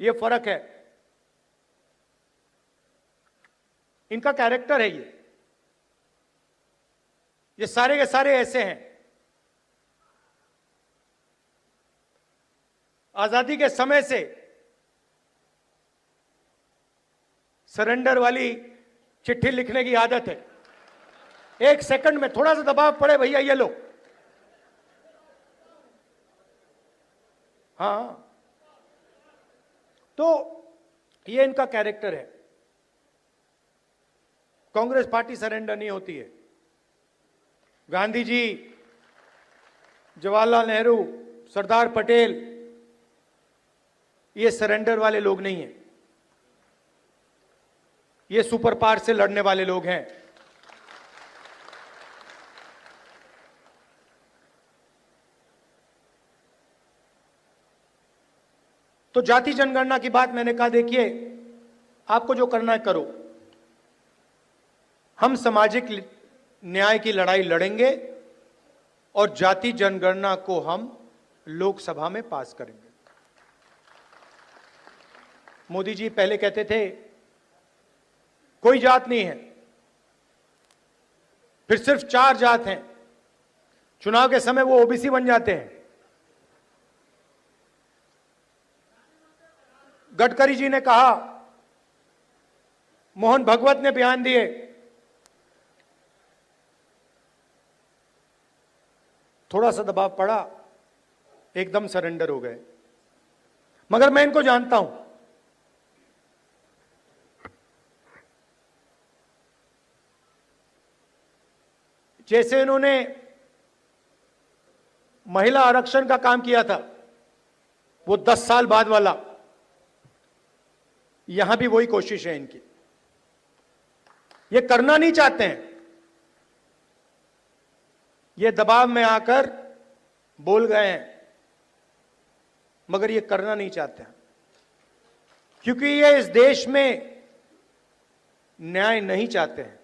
ये फर्क है, इनका कैरेक्टर है। ये सारे के सारे ऐसे हैं। आजादी के समय से सरेंडर वाली चिट्ठी लिखने की आदत है। एक सेकंड में थोड़ा सा दबाव पड़े, भैया ये लो। हाँ, तो ये इनका कैरेक्टर है। कांग्रेस पार्टी सरेंडर नहीं होती है। गांधी जी, जवाहरलाल नेहरू, सरदार पटेल, ये सरेंडर वाले लोग नहीं हैं। ये सुपर पावर से लड़ने वाले लोग हैं। तो जाति जनगणना की बात मैंने कहा, देखिए आपको जो करना है करो। हम सामाजिक न्याय की लड़ाई लड़ेंगे और जाति जनगणना को हम लोकसभा में पास करेंगे। मोदी जी पहले कहते थे कोई जात नहीं है, फिर सिर्फ 4 जात हैं। चुनाव के समय वो ओबीसी बन जाते हैं। गडकरी जी ने कहा, मोहन भगवत ने बयान दिए, थोड़ा सा दबाव पड़ा, एकदम सरेंडर हो गए। मगर मैं इनको जानता हूं। जैसे इन्होंने महिला आरक्षण का काम किया था, वो 10 साल बाद वाला, यहां भी वही कोशिश है इनकी। ये करना नहीं चाहते हैं, ये दबाव में आकर बोल गए हैं, मगर ये करना नहीं चाहते हैं, क्योंकि ये इस देश में न्याय नहीं चाहते हैं।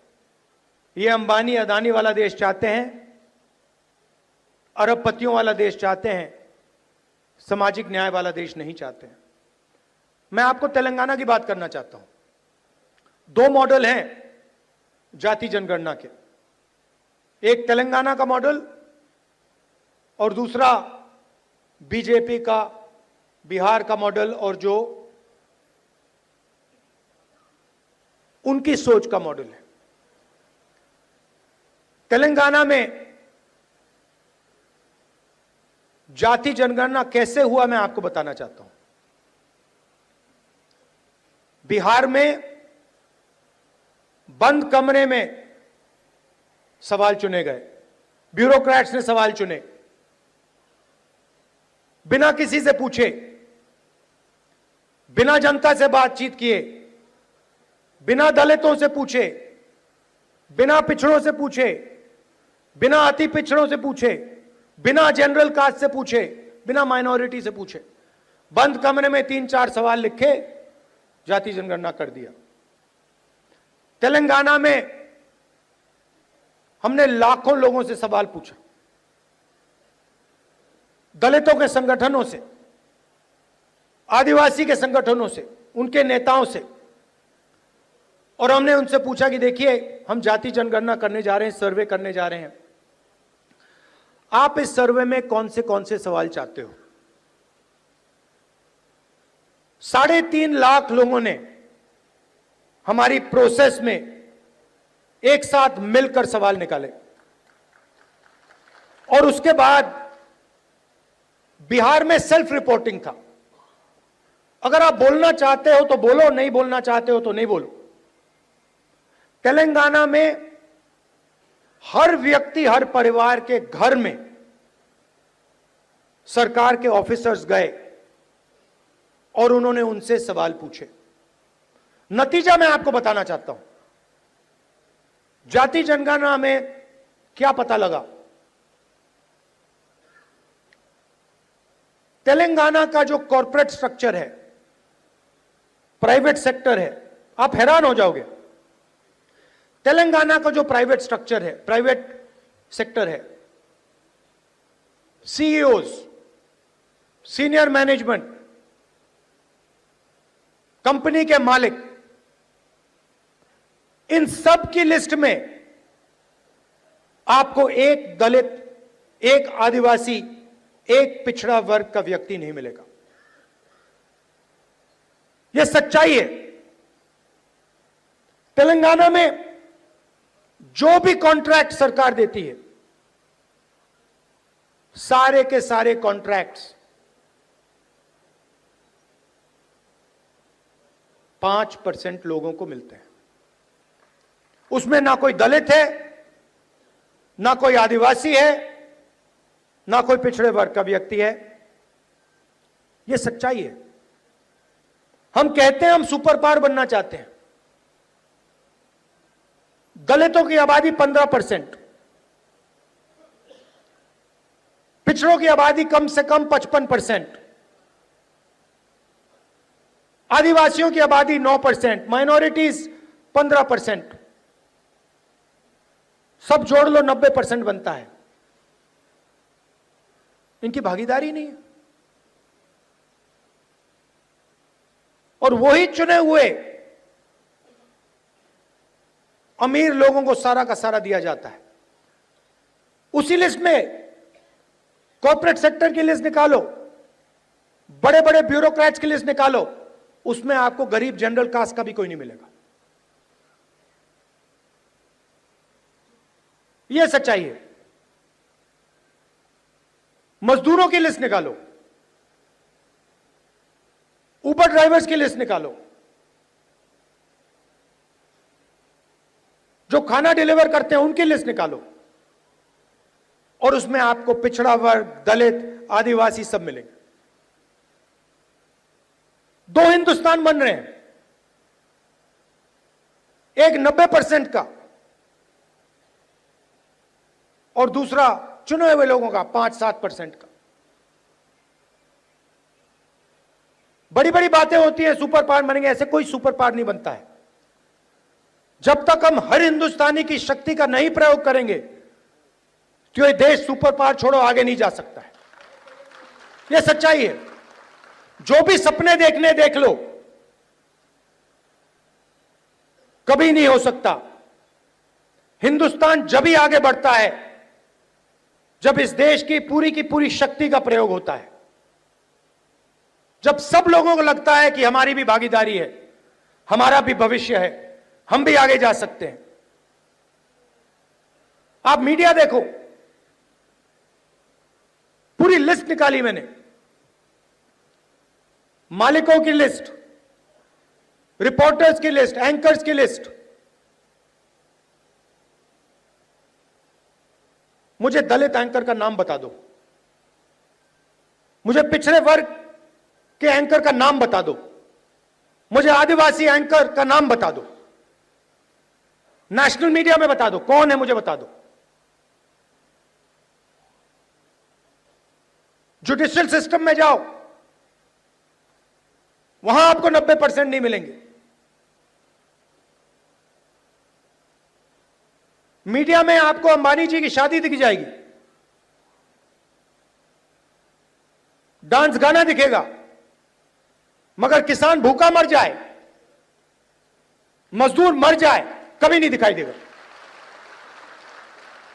ये अंबानी अदानी वाला देश चाहते हैं, अरबपतियों वाला देश चाहते हैं, सामाजिक न्याय वाला देश नहीं चाहते हैं। मैं आपको तेलंगाना की बात करना चाहता हूं। 2 मॉडल हैं जाति जनगणना के, एक तेलंगाना का मॉडल और दूसरा बीजेपी का बिहार का मॉडल, और जो उनकी सोच का मॉडल है। तेलंगाना में जाति जनगणना कैसे हुआ मैं आपको बताना चाहता हूं। बिहार में बंद कमरे में सवाल चुने गए, ब्यूरोक्रेट्स ने सवाल चुने, बिना किसी से पूछे, बिना जनता से बातचीत किए, बिना दलितों से पूछे, बिना पिछड़ों से पूछे, बिना अति पिछड़ों से पूछे, बिना जनरल कास्ट से पूछे, बिना माइनॉरिटी से पूछे, बंद कमरे में 3-4 सवाल लिखे, जाति जनगणना कर दिया। तेलंगाना में हमने लाखों लोगों से सवाल पूछा, दलितों के संगठनों से, आदिवासी के संगठनों से, उनके नेताओं से, और हमने उनसे पूछा कि देखिए हम जाति जनगणना करने जा रहे हैं, सर्वे करने जा रहे हैं, आप इस सर्वे में कौन से सवाल चाहते हो। 3.5 लाख लोगों ने हमारी प्रोसेस में एक साथ मिलकर सवाल निकाले, और उसके बाद बिहार में सेल्फ रिपोर्टिंग था। अगर आप बोलना चाहते हो तो बोलो, नहीं बोलना चाहते हो तो नहीं बोलो। तेलंगाना में हर व्यक्ति, हर परिवार के घर में सरकार के ऑफिसर्स गए और उन्होंने उनसे सवाल पूछे। नतीजा मैं आपको बताना चाहता हूं। जाति जनगणना में क्या पता लगा? तेलंगाना का जो कॉर्पोरेट स्ट्रक्चर है, प्राइवेट सेक्टर है, आप हैरान हो जाओगे। तेलंगाना का जो प्राइवेट स्ट्रक्चर है, प्राइवेट सेक्टर है, सीईओज, सीनियर मैनेजमेंट, कंपनी के मालिक, इन सब की लिस्ट में आपको एक दलित, एक आदिवासी, एक पिछड़ा वर्ग का व्यक्ति नहीं मिलेगा। यह सच्चाई है। तेलंगाना में जो भी कॉन्ट्रैक्ट सरकार देती है, सारे के सारे कॉन्ट्रैक्ट्स 5% लोगों को मिलते हैं। उसमें ना कोई दलित है, ना कोई आदिवासी है, ना कोई पिछड़े वर्ग का व्यक्ति है। यह सच्चाई है। हम कहते हैं हम सुपर पावर बनना चाहते हैं। दलितों की आबादी 15%, पिछड़ों की आबादी कम से कम 55%, आदिवासियों की आबादी 9%, माइनॉरिटीज 15%, सब जोड़ लो 90% बनता है। इनकी भागीदारी नहीं है। और वही चुने हुए अमीर लोगों को सारा का सारा दिया जाता है। उसी लिस्ट में कॉर्पोरेट सेक्टर की लिस्ट निकालो, बड़े बड़े ब्यूरोक्रेट्स की लिस्ट निकालो, उसमें आपको गरीब जनरल कास्ट का भी कोई नहीं मिलेगा। यह सच्चाई है। मजदूरों की लिस्ट निकालो, उबर ड्राइवर्स की लिस्ट निकालो, जो खाना डिलीवर करते हैं उनकी लिस्ट निकालो, और उसमें आपको पिछड़ा वर्ग, दलित, आदिवासी सब मिलेंगे। दो हिंदुस्तान बन रहे हैं, एक 90% का और दूसरा चुने हुए लोगों का 5-7% का। बड़ी बड़ी बातें होती हैं सुपर पावर बनेंगे, ऐसे कोई सुपर पावर नहीं बनता है। जब तक हम हर हिंदुस्तानी की शक्ति का नहीं प्रयोग करेंगे तो ये देश सुपर पावर छोड़ो आगे नहीं जा सकता है। यह सच्चाई है। जो भी सपने देखने देख लो, कभी नहीं हो सकता। हिंदुस्तान जब ही आगे बढ़ता है जब इस देश की पूरी शक्ति का प्रयोग होता है, जब सब लोगों को लगता है कि हमारी भी भागीदारी है, हमारा भी भविष्य है, हम भी आगे जा सकते हैं। आप मीडिया देखो, पूरी लिस्ट निकाली मैंने, मालिकों की लिस्ट, रिपोर्टर्स की लिस्ट, एंकर्स की लिस्ट। मुझे दलित एंकर का नाम बता दो, मुझे पिछड़े वर्ग के एंकर का नाम बता दो, मुझे आदिवासी एंकर का नाम बता दो, नेशनल मीडिया में बता दो कौन है, मुझे बता दो। जुडिशियल सिस्टम में जाओ, वहां आपको 90% नहीं मिलेंगे। मीडिया में आपको अंबानी जी की शादी दिख जाएगी, डांस गाना दिखेगा, मगर किसान भूखा मर जाए, मजदूर मर जाए, कभी नहीं दिखाई देगा।